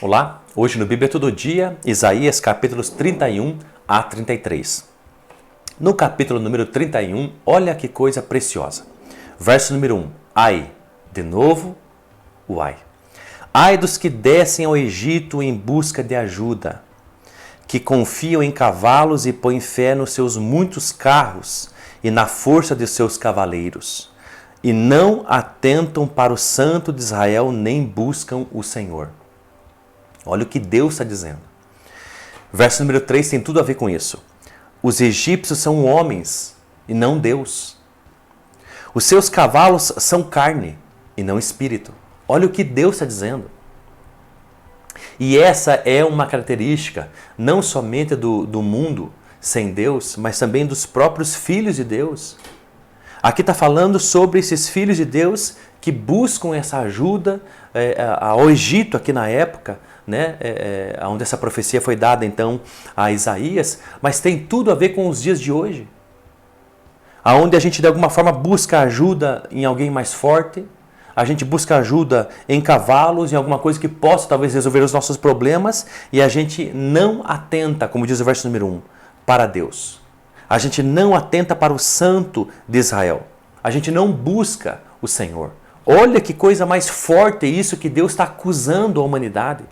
Olá, hoje no Bíblia Todo Dia, Isaías capítulos 31 a 33. No capítulo número 31, olha que coisa preciosa. Verso número 1, ai, de novo o ai. Ai dos que descem ao Egito em busca de ajuda, que confiam em cavalos e põem fé nos seus muitos carros e na força de seus cavaleiros, e não atentam para o Santo de Israel nem buscam o Senhor. Olha o que Deus está dizendo. Verso número 3 tem tudo a ver com isso. Os egípcios são homens e não Deus. Os seus cavalos são carne e não espírito. Olha o que Deus está dizendo. E essa é uma característica não somente do mundo sem Deus, mas também dos próprios filhos de Deus. Aqui está falando sobre esses filhos de Deus que buscam essa ajuda ao Egito aqui na época, né, onde essa profecia foi dada então a Isaías, mas tem tudo a ver com os dias de hoje, onde a gente de alguma forma busca ajuda em alguém mais forte, a gente busca ajuda em cavalos, em alguma coisa que possa talvez resolver os nossos problemas, e a gente não atenta, como diz o verso número 1, para Deus. A gente não atenta para o Santo de Israel. A gente não busca o Senhor. Olha que coisa mais forte isso que Deus está acusando a humanidade.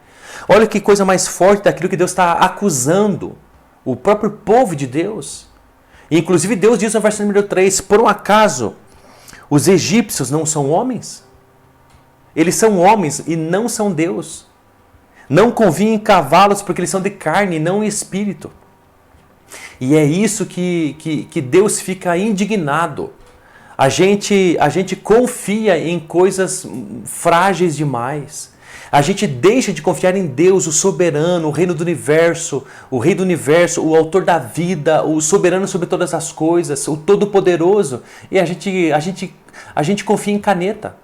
Olha que coisa mais forte daquilo que Deus está acusando o próprio povo de Deus. E, inclusive Deus diz no verso número 3, por um acaso os egípcios não são homens? Eles são homens e não são Deus. Não confiam em cavalos porque eles são de carne e não em espírito. E é isso que Deus fica indignado. A gente confia em coisas frágeis demais. A gente deixa de confiar em Deus, o soberano, o reino do universo, o rei do universo, o autor da vida, o soberano sobre todas as coisas, o todo-poderoso. E a gente confia em caneta.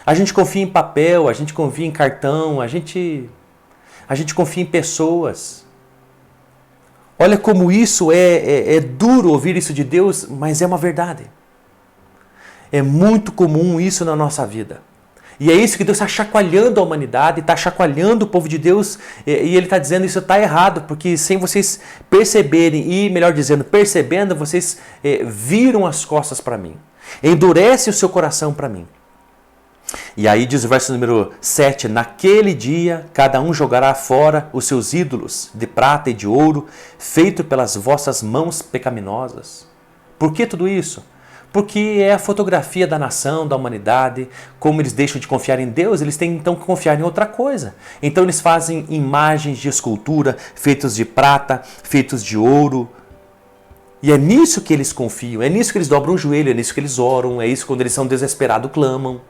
A gente confia em papel, a gente confia em cartão, a gente confia em pessoas. Olha como isso é duro ouvir isso de Deus, mas é uma verdade. É muito comum isso na nossa vida. E é isso que Deus está chacoalhando a humanidade, está chacoalhando o povo de Deus, e Ele está dizendo isso está errado, porque sem vocês perceberem, e melhor dizendo, percebendo, vocês viram as costas para mim. Endurece o seu coração para mim. E aí diz o verso número 7, naquele dia cada um jogará fora os seus ídolos de prata e de ouro, feito pelas vossas mãos pecaminosas. Por que tudo isso? Porque é a fotografia da nação, da humanidade, como eles deixam de confiar em Deus, eles têm então que confiar em outra coisa. Então eles fazem imagens de escultura, feitos de prata, feitos de ouro. E é nisso que eles confiam, é nisso que eles dobram o joelho, é nisso que eles oram, é isso quando eles são desesperados, clamam.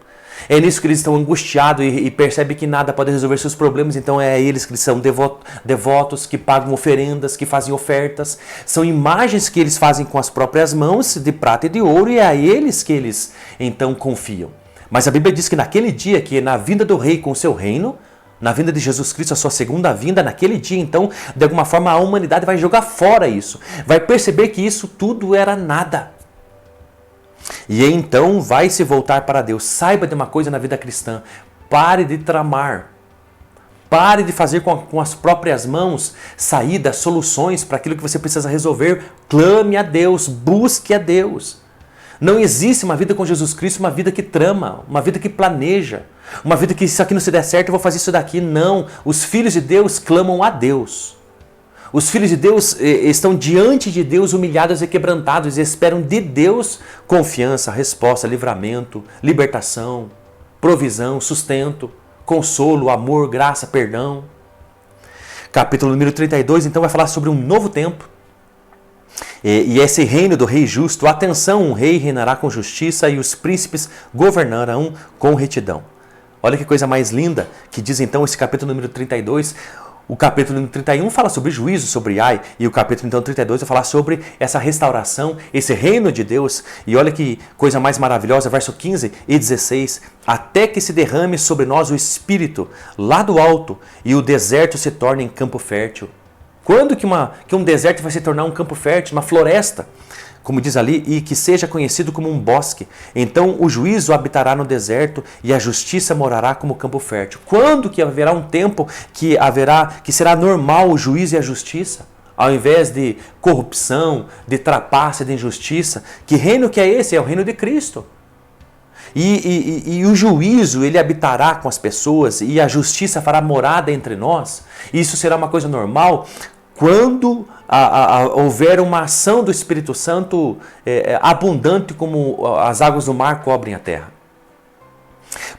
É nisso que eles estão angustiados e percebem que nada pode resolver seus problemas, então é eles que eles são devotos, que pagam oferendas, que fazem ofertas. São imagens que eles fazem com as próprias mãos, de prata e de ouro, e é a eles que eles então confiam. Mas a Bíblia diz que naquele dia, que na vinda do rei com o seu reino, na vinda de Jesus Cristo, a sua segunda vinda, naquele dia então, de alguma forma a humanidade vai jogar fora isso, vai perceber que isso tudo era nada. E então vai se voltar para Deus. Saiba de uma coisa na vida cristã. Pare de tramar. Pare de fazer com as próprias mãos saídas, soluções para aquilo que você precisa resolver. Clame a Deus. Busque a Deus. Não existe uma vida com Jesus Cristo, uma vida que trama, uma vida que planeja, uma vida que se isso aqui não se der certo, eu vou fazer isso daqui. Não. Os filhos de Deus clamam a Deus. Os filhos de Deus estão diante de Deus humilhados e quebrantados e esperam de Deus confiança, resposta, livramento, libertação, provisão, sustento, consolo, amor, graça, perdão. Capítulo número 32, então, vai falar sobre um novo tempo. E esse reino do rei justo, atenção, um rei reinará com justiça e os príncipes governarão com retidão. Olha que coisa mais linda que diz então esse capítulo número 32. O capítulo 31 fala sobre juízo, sobre ai, e o capítulo então 32 vai falar sobre essa restauração, esse reino de Deus. E olha que coisa mais maravilhosa, verso 15 e 16, até que se derrame sobre nós o Espírito lá do alto e o deserto se torne em campo fértil. Quando que um deserto vai se tornar um campo fértil, uma floresta? como diz ali, e que seja conhecido como um bosque. Então o juízo habitará no deserto e a justiça morará como campo fértil. Quando que haverá um tempo que será normal o juízo e a justiça? Ao invés de corrupção, de trapaça, de injustiça. Que reino que é esse? É o reino de Cristo. E o juízo, ele habitará com as pessoas e a justiça fará morada entre nós. Isso será uma coisa normal quando houver uma ação do Espírito Santo abundante como as águas do mar cobrem a terra.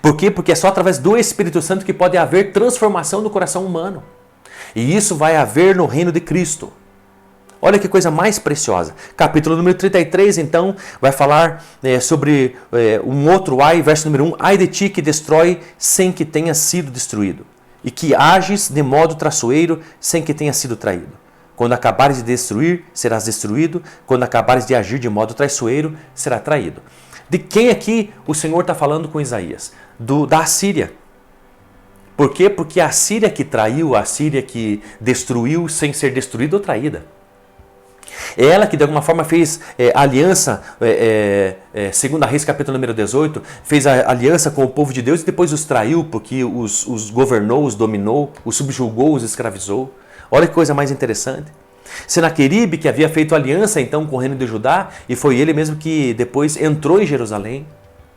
Por quê? Porque é só através do Espírito Santo que pode haver transformação no coração humano. E isso vai haver no reino de Cristo. Olha que coisa mais preciosa. Capítulo número 33, então, vai falar sobre um outro ai, verso número 1. Ai de ti que destrói sem que tenha sido destruído, e que ages de modo traiçoeiro sem que tenha sido traído. Quando acabares de destruir, serás destruído. Quando acabares de agir de modo traiçoeiro, será traído. De quem aqui o Senhor está falando com Isaías? Da Assíria. Por quê? Porque a Assíria que traiu, a Assíria que destruiu sem ser destruída ou traída. É ela que de alguma forma fez aliança, segundo a Reis capítulo número 18, fez a aliança com o povo de Deus e depois os traiu porque os governou, os dominou, os subjugou, os escravizou. Olha que coisa mais interessante. Senaqueribe, que havia feito aliança então com o reino de Judá, e foi ele mesmo que depois entrou em Jerusalém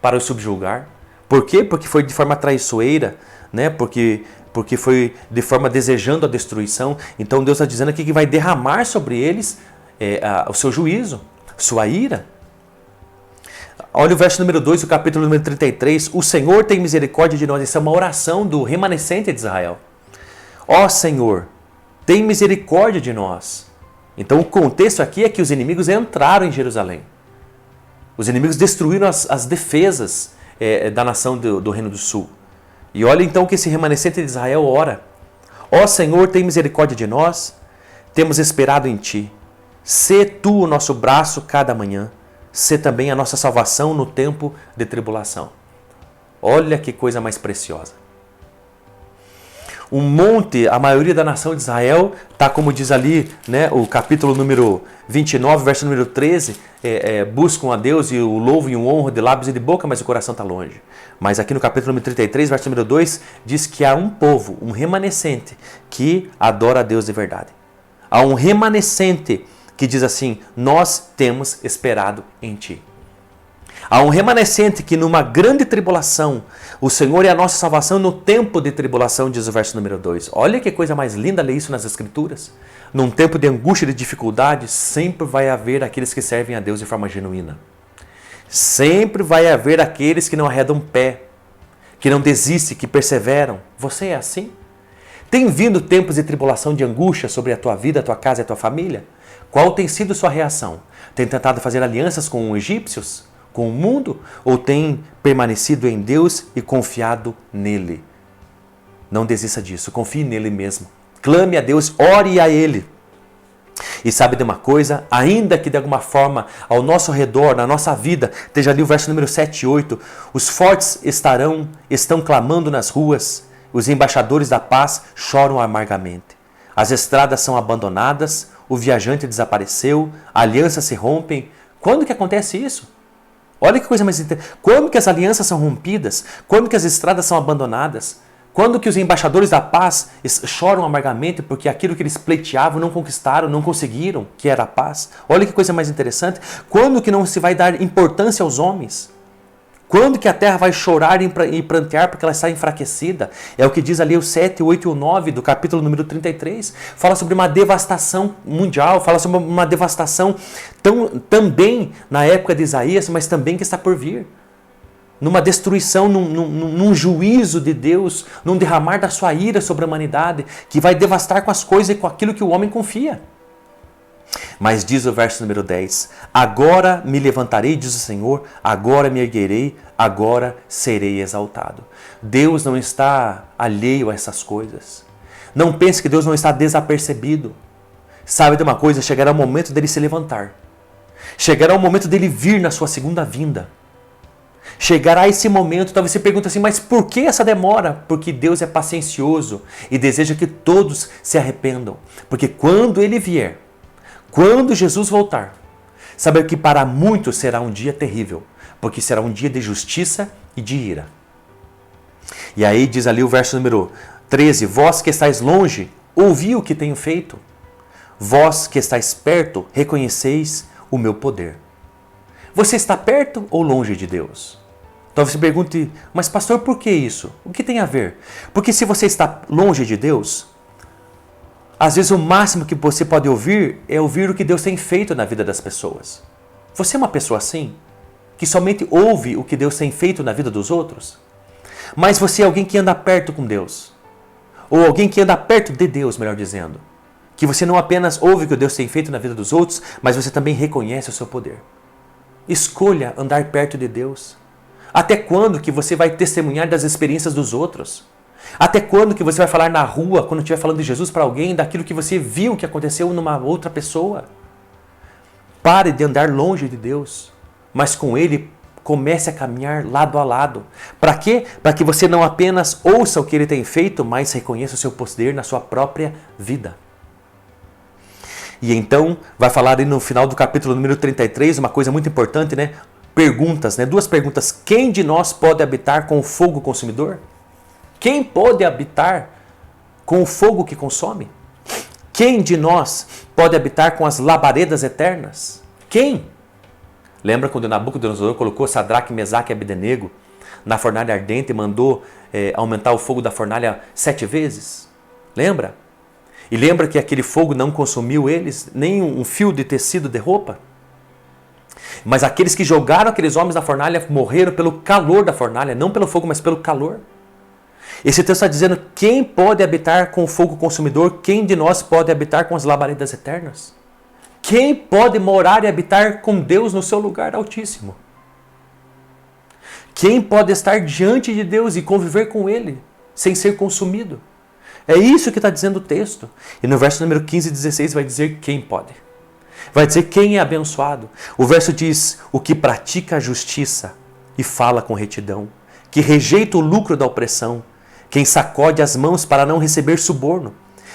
para os subjugar. Por quê? Porque foi de forma traiçoeira, né? Porque foi de forma desejando a destruição. Então Deus está dizendo aqui que vai derramar sobre eles o seu juízo, sua ira. Olha o verso número 2, o capítulo número 33. O Senhor tem misericórdia de nós. Essa é uma oração do remanescente de Israel. Ó Senhor, tem misericórdia de nós. Então o contexto aqui é que os inimigos entraram em Jerusalém. Os inimigos destruíram as defesas da nação do Reino do Sul. E olha então que esse remanescente de Israel ora. Ó Senhor, tem misericórdia de nós. Temos esperado em Ti. Sê Tu o nosso braço cada manhã. Sê também a nossa salvação no tempo de tribulação. Olha que coisa mais preciosa. Um monte, a maioria da nação de Israel, está como diz ali, né, o capítulo número 29, verso número 13, buscam a Deus e o louvam e o honram de lábios e de boca, mas o coração está longe. Mas aqui no capítulo número 33, verso número 2, diz que há um povo, um remanescente, que adora a Deus de verdade. Há um remanescente que diz assim, nós temos esperado em Ti. Há um remanescente que numa grande tribulação, o Senhor é a nossa salvação no tempo de tribulação, diz o verso número 2. Olha que coisa mais linda ler isso nas Escrituras. Num tempo de angústia e de dificuldade, sempre vai haver aqueles que servem a Deus de forma genuína. Sempre vai haver aqueles que não arredam pé, que não desistem, que perseveram. Você é assim? Tem vindo tempos de tribulação, de angústia sobre a tua vida, a tua casa e a tua família? Qual tem sido sua reação? Tem tentado fazer alianças com os egípcios? Com o mundo? Ou tem permanecido em Deus e confiado nele? Não desista disso, confie nele mesmo. Clame a Deus, ore a Ele. E sabe de uma coisa? Ainda que de alguma forma ao nosso redor, na nossa vida, esteja ali o verso número 7 e 8, os fortes estão clamando nas ruas, os embaixadores da paz choram amargamente. As estradas são abandonadas, o viajante desapareceu, alianças se rompem. Quando que acontece isso? Olha que coisa mais interessante. Quando que as alianças são rompidas? Quando que as estradas são abandonadas? Quando que os embaixadores da paz choram amargamente porque aquilo que eles pleiteavam não conquistaram, não conseguiram, que era a paz? Olha que coisa mais interessante. Quando que não se vai dar importância aos homens? Quando que a terra vai chorar e prantear porque ela está enfraquecida? É o que diz ali o 7, 8 e o 9 do capítulo número 33. Fala sobre uma devastação mundial, fala sobre uma devastação também na época de Isaías, mas também que está por vir. Numa destruição, num juízo de Deus, num derramar da sua ira sobre a humanidade, que vai devastar com as coisas e com aquilo que o homem confia. Mas diz o verso número 10, agora me levantarei, diz o Senhor, agora me erguerei, agora serei exaltado. Deus não está alheio a essas coisas. Não pense que Deus não está desapercebido. Sabe de uma coisa? Chegará o momento dele se levantar. Chegará o momento dele vir na sua segunda vinda. Chegará esse momento, talvez você pergunte assim, mas por que essa demora? Porque Deus é paciencioso e deseja que todos se arrependam. Porque quando ele vier, quando Jesus voltar, Saber que para muitos será um dia terrível, porque será um dia de justiça e de ira. E aí diz ali o verso número 13, vós que estáis longe, ouvi o que tenho feito. Vós que estáis perto, reconheceis o meu poder. Você está perto ou longe de Deus? Talvez você pergunte, mas pastor, por que isso? O que tem a ver? Porque se você está longe de Deus, às vezes o máximo que você pode ouvir é ouvir o que Deus tem feito na vida das pessoas. Você é uma pessoa assim? Que somente ouve o que Deus tem feito na vida dos outros? Mas você é alguém que anda perto com Deus. Ou alguém que anda perto de Deus, melhor dizendo. Que você não apenas ouve o que Deus tem feito na vida dos outros, mas você também reconhece o seu poder. Escolha andar perto de Deus. Até quando que você vai testemunhar das experiências dos outros? Até quando que você vai falar na rua, quando estiver falando de Jesus para alguém, daquilo que você viu que aconteceu numa outra pessoa? Pare de andar longe de Deus, mas com Ele comece a caminhar lado a lado. Para quê? Para que você não apenas ouça o que Ele tem feito, mas reconheça o seu poder na sua própria vida. E então, vai falar aí no final do capítulo número 33, uma coisa muito importante, né? Perguntas, né? Duas perguntas. Quem de nós pode habitar com o fogo consumidor? Quem pode habitar com o fogo que consome? Quem de nós pode habitar com as labaredas eternas? Quem? Lembra quando Nabucodonosor colocou Sadraque, Mesaque e Abdenego na fornalha ardente e mandou aumentar o fogo da fornalha 7 vezes? Lembra? E lembra que aquele fogo não consumiu eles, nem um fio de tecido de roupa? Mas aqueles que jogaram aqueles homens na fornalha morreram pelo calor da fornalha, não pelo fogo, mas pelo calor. Esse texto está dizendo, quem pode habitar com o fogo consumidor? Quem de nós pode habitar com as labaredas eternas? Quem pode morar e habitar com Deus no seu lugar altíssimo? Quem pode estar diante de Deus e conviver com Ele, sem ser consumido? É isso que está dizendo o texto. E no verso número 15 e 16 vai dizer quem pode. Vai dizer quem é abençoado. O verso diz, o que pratica a justiça e fala com retidão, que rejeita o lucro da opressão, quem sacode as mãos para não receber suborno,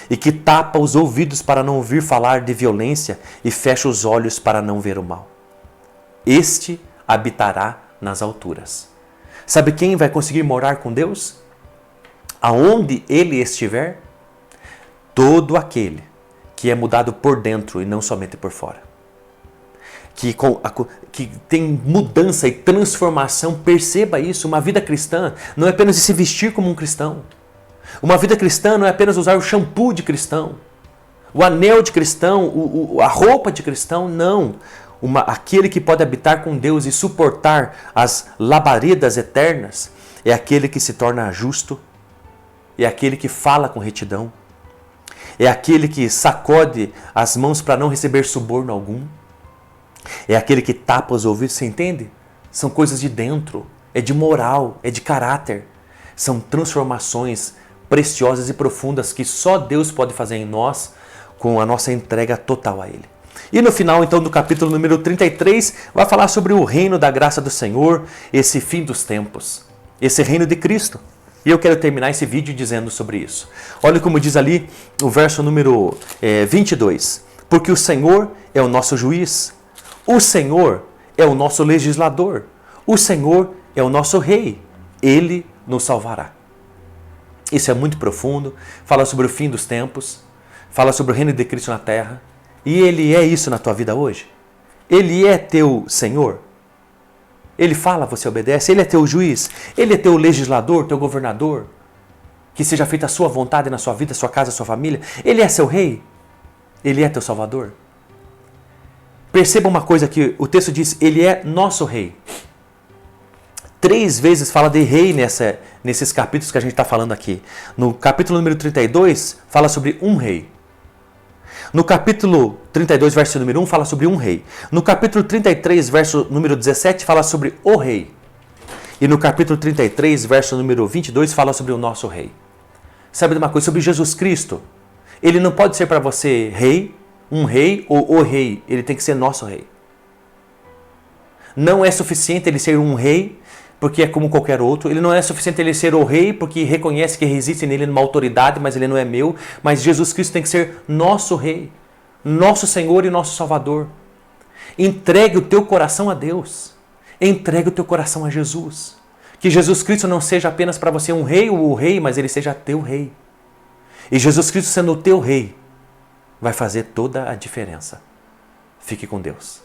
e que tapa os ouvidos para não ouvir falar de violência e fecha os olhos para não ver o mal. Este habitará nas alturas. Sabe quem vai conseguir morar com Deus? Aonde Ele estiver, todo aquele que é mudado por dentro e não somente por fora. Que tem mudança e transformação, perceba isso. Uma vida cristã não é apenas se vestir como um cristão. Uma vida cristã não é apenas usar o shampoo de cristão, o anel de cristão, a roupa de cristão, não. Aquele que pode habitar com Deus e suportar as labaredas eternas é aquele que se torna justo, é aquele que fala com retidão, é aquele que sacode as mãos para não receber suborno algum, é aquele que tapa os ouvidos, você entende? São coisas de dentro, é de moral, é de caráter, são transformações preciosas e profundas que só Deus pode fazer em nós com a nossa entrega total a Ele. E no final, então, do capítulo número 33, vai falar sobre o reino da graça do Senhor, esse fim dos tempos, esse reino de Cristo. E eu quero terminar esse vídeo dizendo sobre isso. Olha como diz ali o verso número 22. Porque o Senhor é o nosso juiz, o Senhor é o nosso legislador, o Senhor é o nosso rei, Ele nos salvará. Isso é muito profundo, fala sobre o fim dos tempos, fala sobre o reino de Cristo na terra. E Ele é isso na tua vida hoje? Ele é teu Senhor? Ele fala, você obedece? Ele é teu juiz? Ele é teu legislador, teu governador? Que seja feita a sua vontade na sua vida, sua casa, sua família? Ele é seu rei? Ele é teu salvador? Perceba uma coisa que o texto diz, Ele é nosso rei. 3 vezes fala de rei nesses capítulos que a gente está falando aqui. No capítulo número 32, fala sobre um rei. No capítulo 32, verso número 1, fala sobre um rei. No capítulo 33, verso número 17, fala sobre o rei. E no capítulo 33, verso número 22, fala sobre o nosso rei. Sabe de uma coisa? Sobre Jesus Cristo. Ele não pode ser para você rei, um rei ou o rei. Ele tem que ser nosso rei. Não é suficiente ele ser um rei, porque é como qualquer outro. Ele não é suficiente ele ser o rei, porque reconhece que existe nele uma autoridade, mas ele não é meu. Mas Jesus Cristo tem que ser nosso rei, nosso Senhor e nosso Salvador. Entregue o teu coração a Deus. Entregue o teu coração a Jesus. Que Jesus Cristo não seja apenas para você um rei ou o rei, mas ele seja teu rei. E Jesus Cristo sendo o teu rei, vai fazer toda a diferença. Fique com Deus.